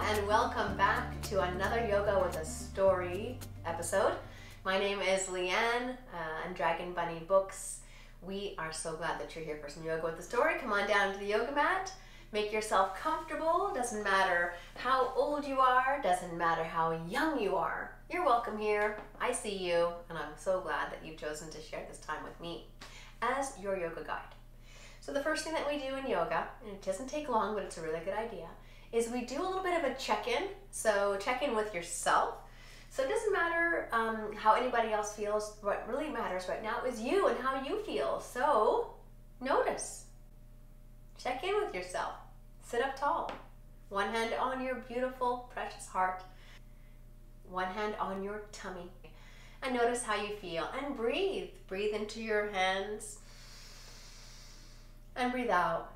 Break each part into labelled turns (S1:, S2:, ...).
S1: and welcome back to another Yoga with a Story episode. My name is Leanne and Dragon Bunny Books. We are so glad that you're here for some Yoga with a Story. Come on down to the yoga mat. Make yourself comfortable. Doesn't matter how old you are. Doesn't matter how young you are. You're welcome here. I see you, and I'm so glad that you've chosen to share this time with me as your yoga guide. So the first thing that we do in yoga, and it doesn't take long, but it's a really good idea, is we do a little bit of a check-in. So check in with yourself. So it doesn't matter how anybody else feels. What really matters right now is you and how you feel. So notice. Check in with yourself. Sit up tall. One hand on your beautiful, precious heart. One hand on your tummy. And notice how you feel. And breathe. Breathe into your hands. And breathe out.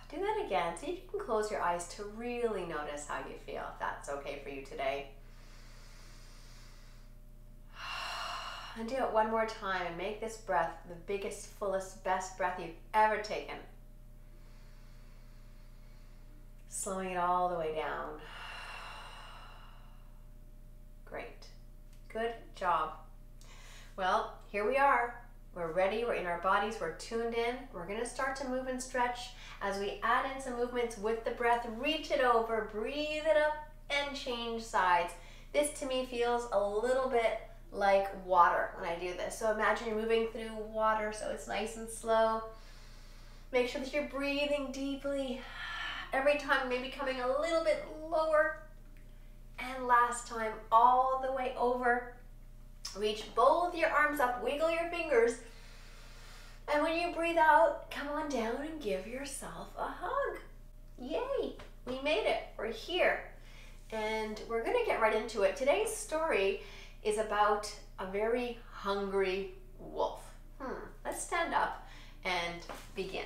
S1: Do that again. See if you can close your eyes to really notice how you feel, if that's okay for you today. And do it one more time and make this breath the biggest, fullest, best breath you've ever taken. Slowing it all the way down. Great. Good job. Well, here we are. We're ready, we're in our bodies, we're tuned in. We're gonna start to move and stretch. As we add in some movements with the breath, reach it over, breathe it up, and change sides. This to me feels a little bit like water when I do this. So imagine you're moving through water, so it's nice and slow. Make sure that you're breathing deeply. Every time maybe coming a little bit lower. And last time, all the way over. Reach both your arms up, wiggle your fingers. And when you breathe out, come on down and give yourself a hug. Yay, we made it, we're here. And we're gonna get right into it. Today's story is about a very hungry wolf. Let's stand up and begin.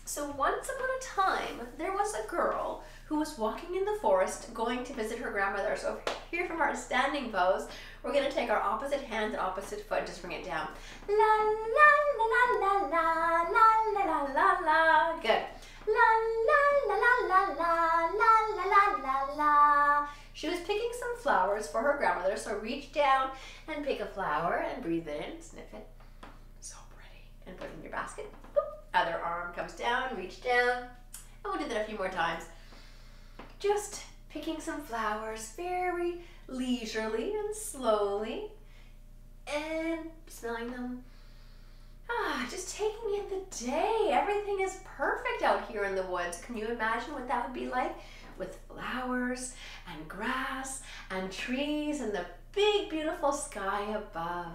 S1: So once upon a time, there was a girl who was walking in the forest going to visit her grandmother. So here from our standing pose, we're going to take our opposite hand and opposite foot, just bring it down. La la la la la la la la la. Good. La la la la la la la la la la. She was picking some flowers for her grandmother, so reach down and pick a flower and breathe it in, sniff it. So pretty. And put it in your basket. Boop. Other arm comes down, reach down. And we'll do that a few more times. Just picking some flowers very leisurely and slowly and smelling them. Just taking in the day. Everything is perfect out here in the woods. Can you imagine what that would be like with flowers and grass and trees and the big beautiful sky above?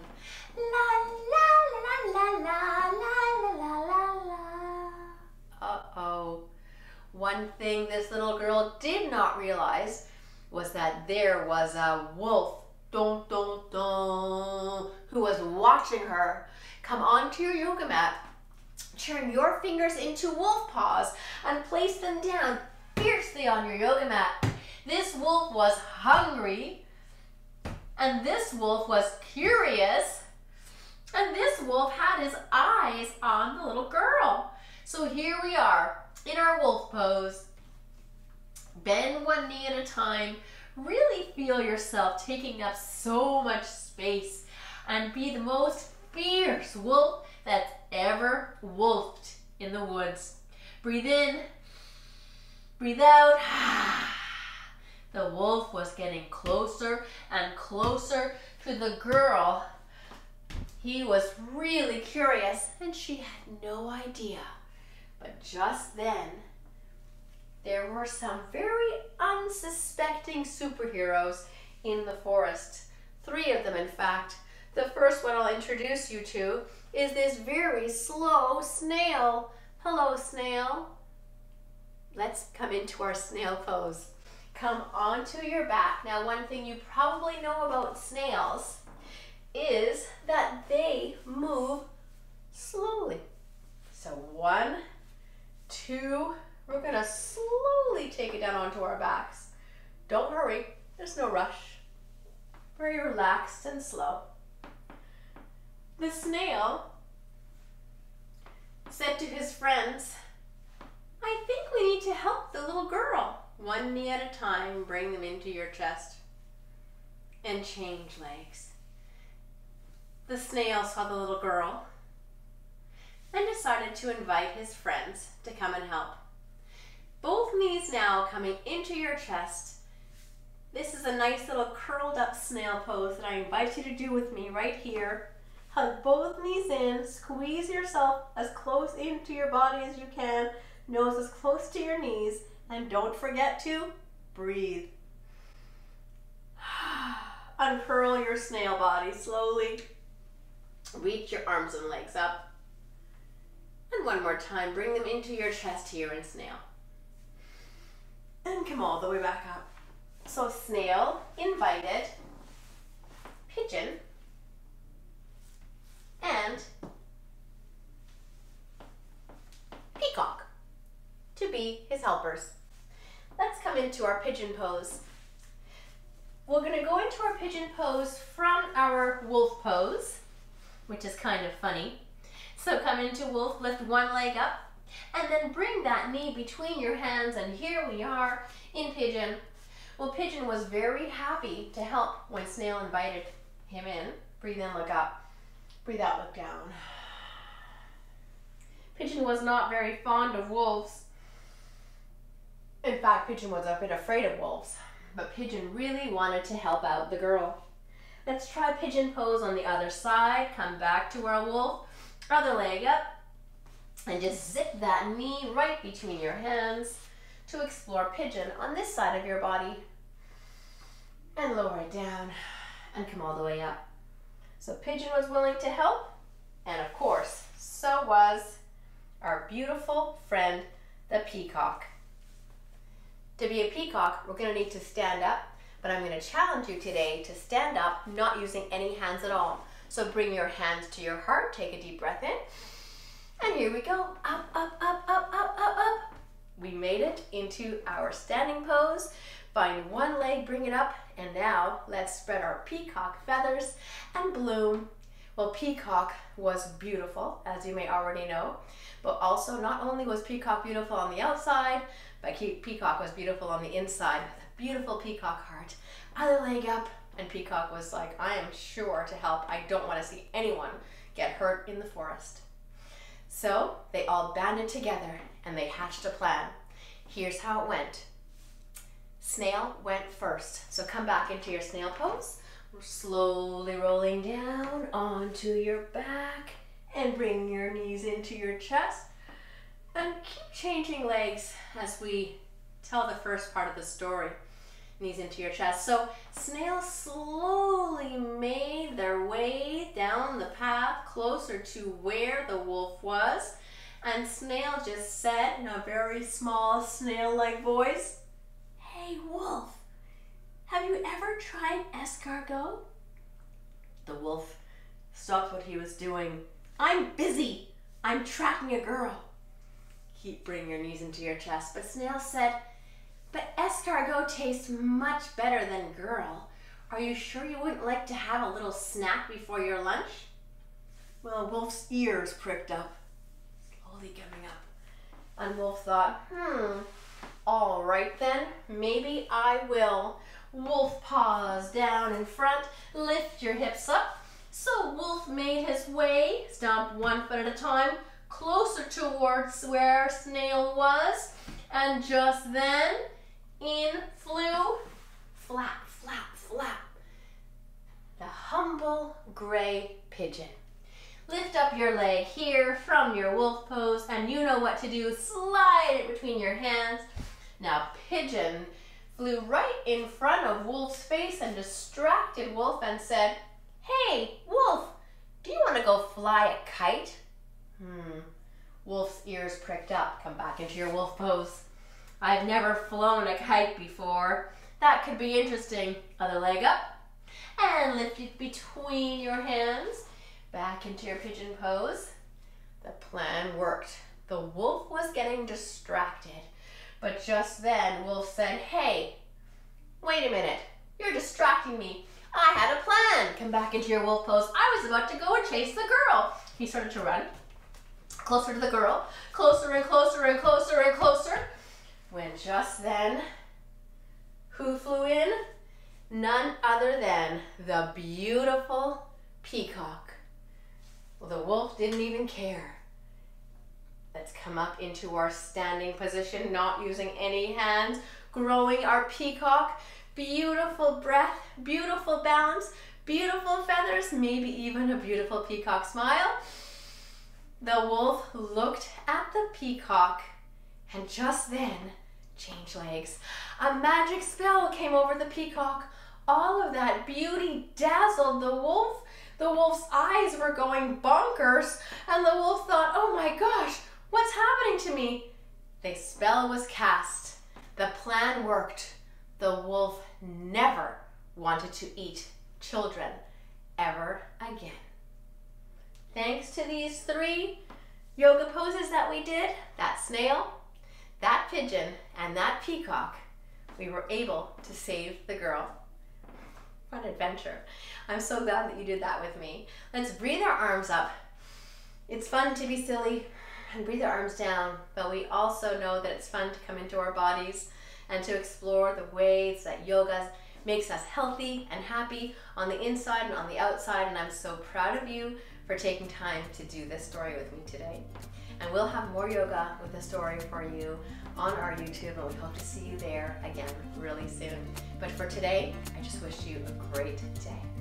S1: La la la la la la la la la. Uh-oh. One thing this little girl did not realize was that there was a wolf, dun, dun, dun, who was watching her. Come onto your yoga mat, turn your fingers into wolf paws, and place them down fiercely on your yoga mat. This wolf was hungry, and this wolf was curious, and this wolf had his eyes on the little girl. So here we are in our wolf pose. Bend one knee at a time. Really feel yourself taking up so much space and be the most fierce wolf that's ever wolfed in the woods. Breathe in, breathe out. The wolf was getting closer and closer to the girl. He was really curious and she had no idea. But just then, there were some very unsuspecting superheroes in the forest. 3 of them, in fact. The first one I'll introduce you to is this very slow snail. Hello, snail. Let's come into our snail pose. Come onto your back. Now, one thing you probably know about snails is that they move slowly. So 1, 2, we're gonna slowly take it down onto our backs. Don't hurry, there's no rush. Very relaxed and slow. The snail said to his friends, I think we need to help the little girl. one knee at a time, bring them into your chest and change legs. The snail saw the little girl and decided to invite his friends to come and help. Both knees now coming into your chest. This is a nice little curled up snail pose that I invite you to do with me right here. Hug both knees in, squeeze yourself as close into your body as you can, nose as close to your knees, and don't forget to breathe. Uncurl your snail body slowly. Reach your arms and legs up. And one more time, bring them into your chest here in snail. And come all the way back up. So snail, invited, pigeon, and peacock to be his helpers. Let's come into our pigeon pose. We're going to go into our pigeon pose from our wolf pose, which is kind of funny. So come into wolf, lift one leg up, and then bring that knee between your hands, and here we are in pigeon. Well, pigeon was very happy to help when snail invited him in. Breathe in, look up. Breathe out, look down. Pigeon was not very fond of wolves. In fact, pigeon was a bit afraid of wolves, but pigeon really wanted to help out the girl. Let's try pigeon pose on the other side. Come back to our wolf, other leg up, and just zip that knee right between your hands to explore pigeon on this side of your body. And lower it down and come all the way up. So pigeon was willing to help, and of course, so was our beautiful friend, the peacock. To be a peacock, we're going to need to stand up, but I'm going to challenge you today to stand up, not using any hands at all. So bring your hands to your heart, take a deep breath in, and here we go. Up, up, up, up, up, up, up. We made it into our standing pose. Find one leg, bring it up, and now let's spread our peacock feathers and bloom. Well, peacock was beautiful, as you may already know, but also not only was peacock beautiful on the outside, but peacock was beautiful on the inside with a beautiful peacock heart. Other leg up, and peacock was like, I am sure to help. I don't want to see anyone get hurt in the forest. So they all banded together and they hatched a plan. Here's how it went. Snail went first. So come back into your snail pose. We're slowly rolling down onto your back and bring your knees into your chest. And keep changing legs as we tell the first part of the story. Knees into your chest. So snails slowly made their way down the path closer to where the wolf was. And snail just said in a very small snail-like voice, "Hey wolf, have you ever tried escargot?" The wolf stopped what he was doing. "I'm busy. I'm tracking a girl." Keep bringing your knees into your chest. But snail said, "But escargot tastes much better than girl. Are you sure you wouldn't like to have a little snack before your lunch?" Well, wolf's ears pricked up, slowly coming up. And wolf thought, all right then, maybe I will. Wolf paws down in front, lift your hips up. So wolf made his way, stomped one foot at a time, closer towards where snail was. And just then, in flew, flap, flap, flap, the humble gray pigeon. Lift up your leg here from your wolf pose, and you know what to do. Slide it between your hands. Now pigeon flew right in front of wolf's face and distracted wolf and said, "Hey, wolf, do you want to go fly a kite?" Wolf's ears pricked up. Come back into your wolf pose. "I've never flown a kite before. That could be interesting." Other leg up and lift it between your hands. Back into your pigeon pose. The plan worked. The wolf was getting distracted. But just then, wolf said, "Hey, wait a minute. You're distracting me. I had a plan." Come back into your wolf pose. "I was about to go and chase the girl." He started to run closer to the girl, closer and closer and closer and closer. When just then, Who flew in? None other than the beautiful peacock. Well, the wolf didn't even care. Let's come up into our standing position, not using any hands, growing our peacock. Beautiful breath, beautiful balance, beautiful feathers, maybe even a beautiful peacock smile. The wolf looked at the peacock and just then changed legs. A magic spell came over the peacock. All of that beauty dazzled the wolf. The wolf's eyes were going bonkers, and the wolf thought, oh my gosh, what's happening to me? The spell was cast. The plan worked. The wolf never wanted to eat children ever again. Thanks to these 3 yoga poses that we did, that snail, that pigeon, and that peacock, we were able to save the girl. What an adventure. I'm so glad that you did that with me. Let's breathe our arms up. It's fun to be silly and breathe our arms down, but we also know that it's fun to come into our bodies and to explore the ways that yoga makes us healthy and happy on the inside and on the outside. And I'm so proud of you for taking time to do this story with me today. And we'll have more yoga with a story for you on our YouTube, and we hope to see you there again really soon. But for today, I just wish you a great day.